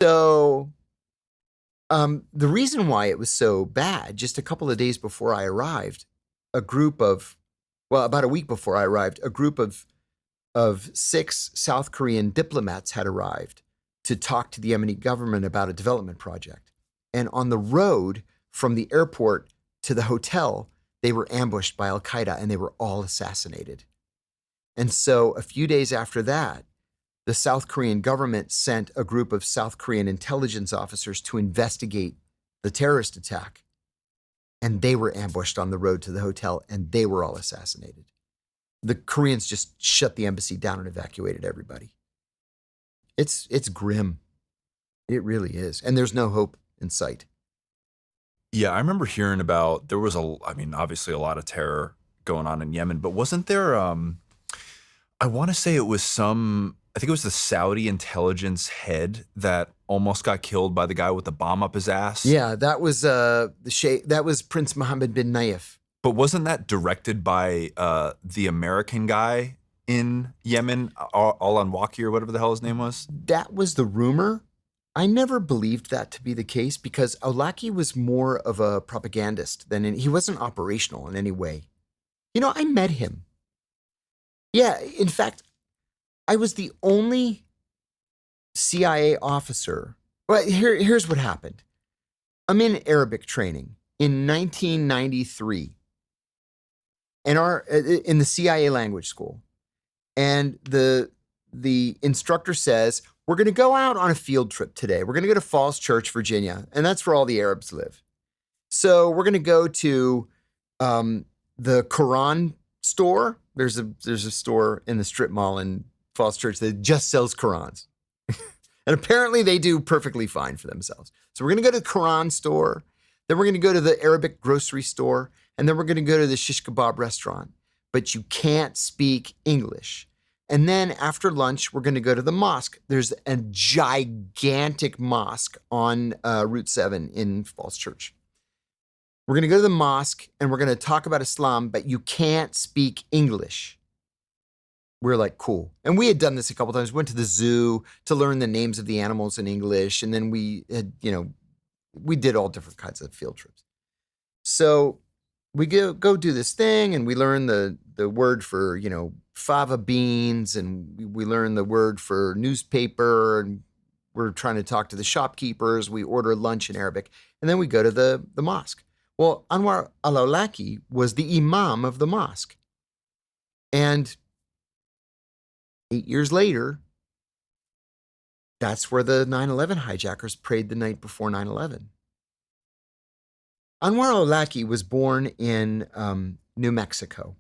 So the reason why it was so bad, just a couple of days before I arrived, about a week before I arrived, a group of 6 South Korean diplomats had arrived to talk to the Yemeni government about a development project. And on the road from the airport to the hotel, they were ambushed by Al-Qaeda and they were all assassinated. And so a few days after that, the South Korean government sent a group of South Korean intelligence officers to investigate the terrorist attack. And they were ambushed on the road to the hotel and they were all assassinated. The Koreans just shut the embassy down and evacuated everybody. It's grim. It really is. And there's no hope in sight. Yeah, I remember hearing about there was obviously a lot of terror going on in Yemen, but wasn't there I want to say it was I think it was the Saudi intelligence head that almost got killed by the guy with the bomb up his ass. Yeah, that was that was Prince Mohammed bin Nayef. But wasn't that directed by the American guy in Yemen, Al-Awlaki or whatever the hell his name was? That was the rumor. I never believed that to be the case because Al-Awlaki was more of a propagandist he wasn't operational in any way. I met him. Yeah, in fact, I was the only CIA officer. Well, here's what happened. I'm in Arabic training in 1993 in the CIA language school. And the instructor says, we're going to go out on a field trip today. We're going to go to Falls Church, Virginia, and that's where all the Arabs live. So we're going to go to the Quran store. There's a store in the strip mall in Falls Church that just sells Qurans. And apparently they do perfectly fine for themselves. So we're going to go to the Quran store. Then we're going to go to the Arabic grocery store. And then we're going to go to the shish kebab restaurant. But you can't speak English. And then after lunch, we're going to go to the mosque. There's a gigantic mosque on Route 7 in Falls Church. We're going to go to the mosque and we're going to talk about Islam, but you can't speak English. We're like, cool. And we had done this a couple times. We went to the zoo to learn the names of the animals in English. And then we had, we did all different kinds of field trips. So we go do this thing and we learn the word for, fava beans, and we learn the word for newspaper, and we're trying to talk to the shopkeepers. We order lunch in Arabic, and then we go to the mosque. Well, Anwar al-Awlaki was the imam of the mosque. And 8 years later, that's where the 9/11 hijackers prayed the night before 9/11. Anwar al-Awlaki was born in New Mexico.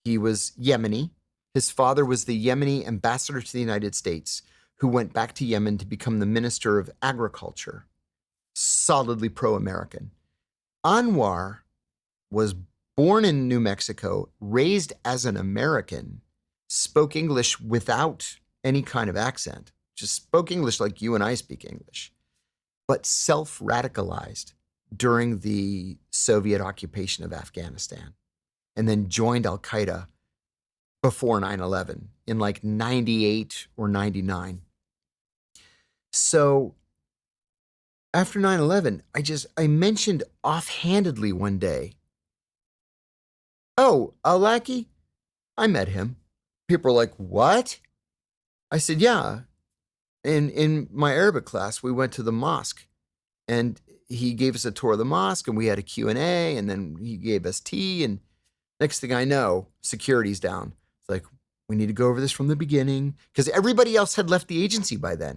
He was Yemeni. His father was the Yemeni ambassador to the United States, who went back to Yemen to become the Minister of Agriculture, solidly pro-American. Anwar was born in New Mexico, raised as an American, spoke English without any kind of accent, just spoke English like you and I speak English, but self-radicalized during the Soviet occupation of Afghanistan, and then joined Al-Qaeda before 9/11 in like 98 or 99. So after 9/11, I mentioned offhandedly one day, oh, Al-Awlaki, I met him. People were like, what? I said, yeah. In my Arabic class, we went to the mosque and he gave us a tour of the mosque and we had a Q&A, and then he gave us tea, and next thing I know, security's down. It's like, we need to go over this from the beginning, because everybody else had left the agency by then.